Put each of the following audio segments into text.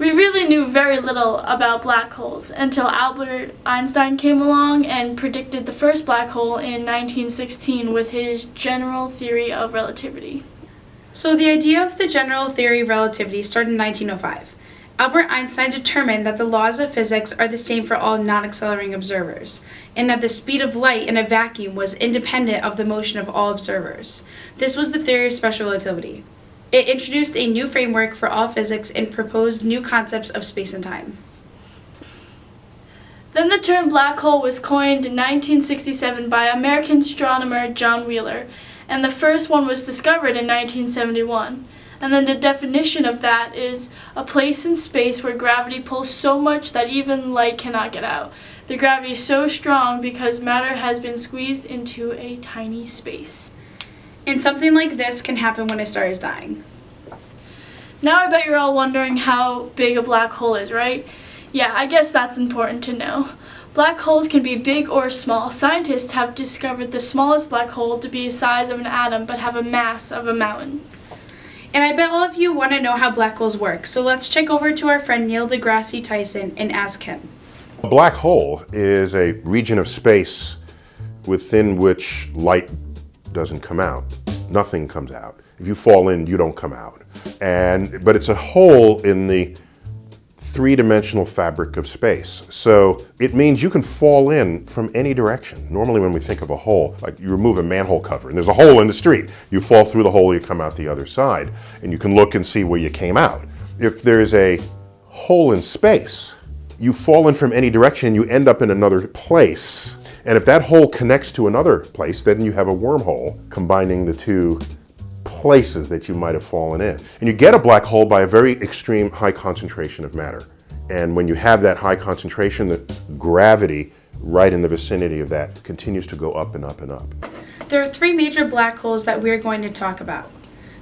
We really knew very little about black holes until Albert Einstein came along and predicted the first black hole in 1916 with his general theory of relativity. So the idea of the general theory of relativity started in 1905. Albert Einstein determined that the laws of physics are the same for all non-accelerating observers, and that the speed of light in a vacuum was independent of the motion of all observers. This was the theory of special relativity. It introduced a new framework for all physics and proposed new concepts of space and time. Then the term black hole was coined in 1967 by American astronomer John Wheeler, and the first one was discovered in 1971. And then the definition of that is a place in space where gravity pulls so much that even light cannot get out. The gravity is so strong because matter has been squeezed into a tiny space. And something like this can happen when a star is dying. Now I bet you're all wondering how big a black hole is, right? Yeah, I guess that's important to know. Black holes can be big or small. Scientists have discovered the smallest black hole to be the size of an atom but have a mass of a mountain. And I bet all of you want to know how black holes work, so let's check over to our friend Neil deGrasse Tyson and ask him. A black hole is a region of space within which light doesn't come out. Nothing comes out. If you fall in, you don't come out. But it's a hole in the three-dimensional fabric of space. So it means you can fall in from any direction. Normally when we think of a hole, like you remove a manhole cover and there's a hole in the street. You fall through the hole, you come out the other side, and you can look and see where you came out. If there's a hole in space, you fall in from any direction, you end up in another place. And if that hole connects to another place, then you have a wormhole combining the two places that you might have fallen in. And you get a black hole by a very extreme high concentration of matter. And when you have that high concentration, the gravity right in the vicinity of that continues to go up and up and up. There are three major black holes that we're going to talk about.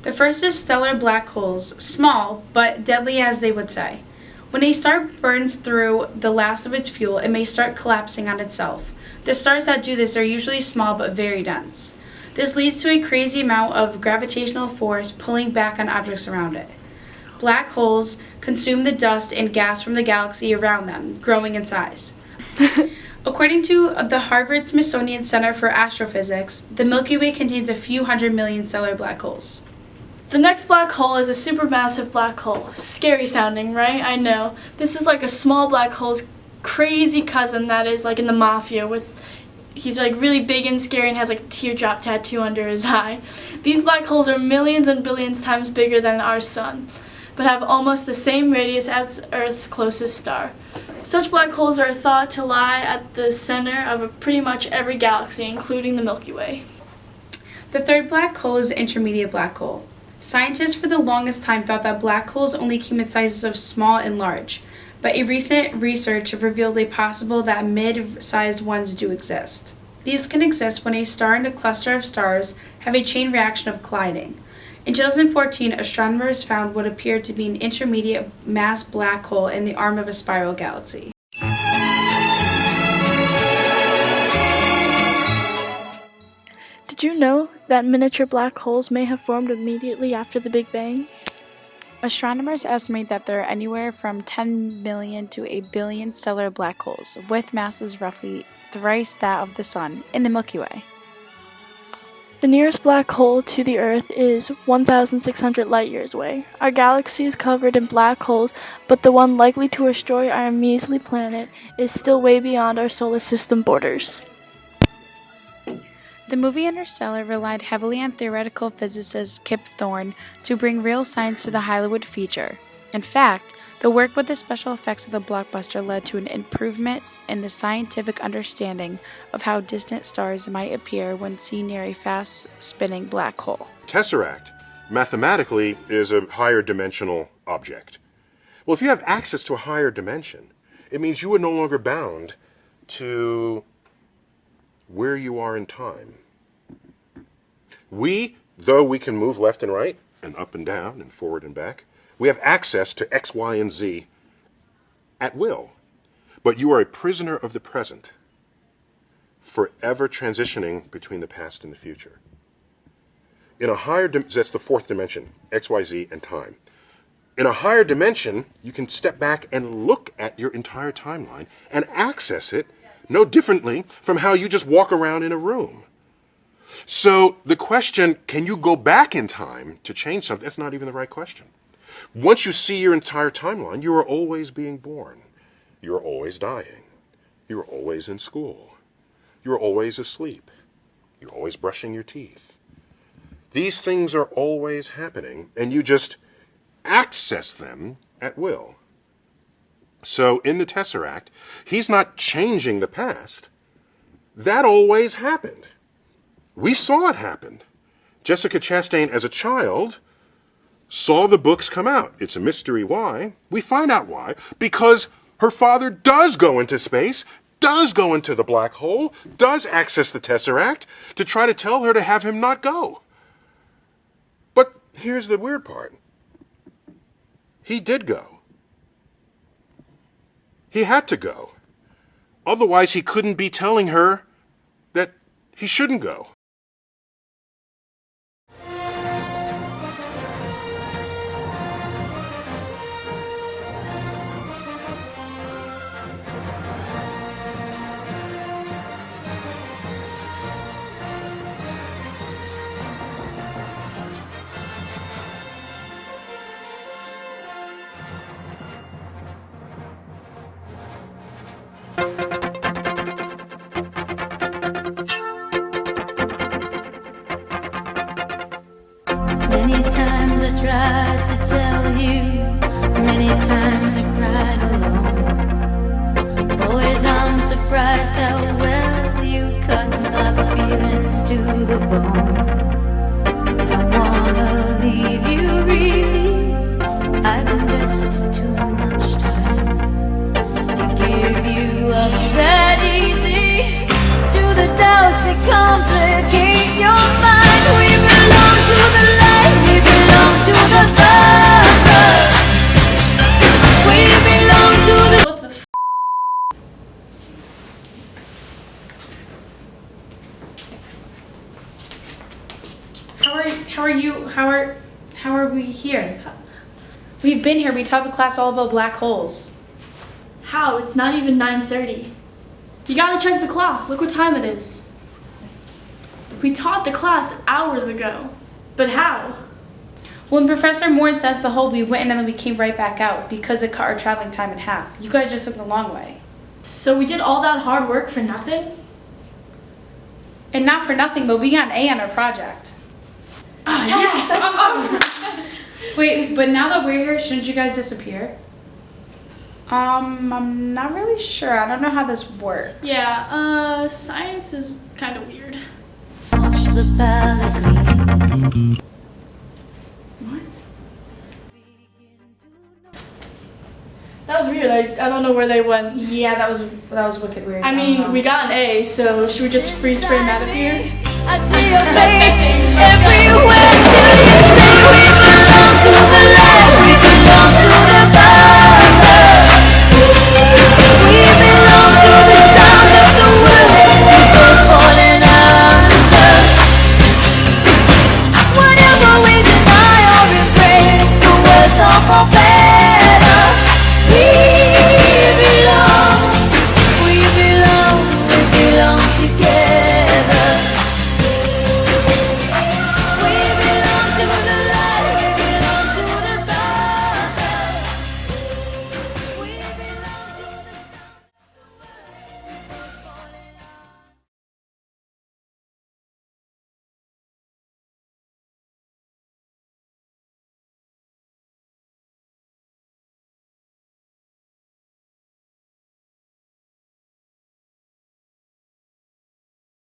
The first is stellar black holes, small but deadly as they would say. When a star burns through the last of its fuel, it may start collapsing on itself. The stars that do this are usually small but very dense. This leads to a crazy amount of gravitational force pulling back on objects around it. Black holes consume the dust and gas from the galaxy around them, growing in size. According to the Harvard Smithsonian Center for Astrophysics, the Milky Way contains a few 100 million stellar black holes. The next black hole is a supermassive black hole. Scary sounding, right? I know. This is like a small black hole's crazy cousin that is like in the mafia he's like really big and scary and has like a teardrop tattoo under his eye. These black holes are millions and billions times bigger than our sun, but have almost the same radius as Earth's closest star. Such black holes are thought to lie at the center of pretty much every galaxy, including the Milky Way. The third black hole is the intermediate black hole. Scientists for the longest time thought that black holes only came in sizes of small and large, but a recent research revealed a possible that mid-sized ones do exist. These can exist when a star and a cluster of stars have a chain reaction of colliding. In 2014, astronomers found what appeared to be an intermediate mass black hole in the arm of a spiral galaxy. Did you know that miniature black holes may have formed immediately after the Big Bang? Astronomers estimate that there are anywhere from 10 million to a billion stellar black holes, with masses roughly thrice that of the Sun, in the Milky Way. The nearest black hole to the Earth is 1,600 light-years away. Our galaxy is covered in black holes, but the one likely to destroy our measly planet is still way beyond our solar system borders. The movie Interstellar relied heavily on theoretical physicist Kip Thorne to bring real science to the Hollywood feature. In fact, the work with the special effects of the blockbuster led to an improvement in the scientific understanding of how distant stars might appear when seen near a fast-spinning black hole. Tesseract, mathematically, is a higher dimensional object. Well, if you have access to a higher dimension, it means you are no longer bound to where you are in time. Though we can move left and right, and up and down, and forward and back, we have access to X, Y, and Z at will. But you are a prisoner of the present, forever transitioning between the past and the future. In a higher, that's the fourth dimension, X, Y, Z, and time. In a higher dimension, you can step back and look at your entire timeline and access it no differently from how you just walk around in a room. So the question, can you go back in time to change something? That's not even the right question. Once you see your entire timeline, you are always being born. You're always dying. You're always in school. You're always asleep. You're always brushing your teeth. These things are always happening, and you just access them at will. So in the Tesseract, he's not changing the past. That always happened. We saw it happen. Jessica Chastain, as a child, saw the books come out. It's a mystery why. We find out why. Because her father does go into space, does go into the black hole, does access the Tesseract to try to tell her to have him not go. But here's the weird part. He did go. He had to go. Otherwise, he couldn't be telling her that he shouldn't go. Many times I tried to tell you, many times I cried alone. Boys, I'm surprised how well you cut my feelings to the bone. Don't wanna leave you really, I've invested too much time to give you up that easy to the doubts that complicate your mind. We belong to the light, we belong to the dark. We belong to the... What the f? How are we here? We've been here. We taught the class all about black holes. How? It's not even 9:30. You gotta check the clock. Look what time it is. We taught the class hours ago. But how? When Professor Moritz asked the hole, we went in and then we came right back out because it cut our traveling time in half. You guys just took the long way. So we did all that hard work for nothing? And not for nothing, but we got an A on our project. Oh, yes! Awesome! Wait, but now that we're here, shouldn't you guys disappear? I'm not really sure. I don't know how this works. Yeah, science is kind of weird. Wash the balcony. What? That was weird. I don't know where they went. Yeah, that was wicked weird. I mean, we got an A, so should we just freeze frame out of here? I see your face everywhere. Still you say we belong to the light, we belong to the dark. We belong to the sound of the world. People falling under. Whatever we deny or embrace, the words of our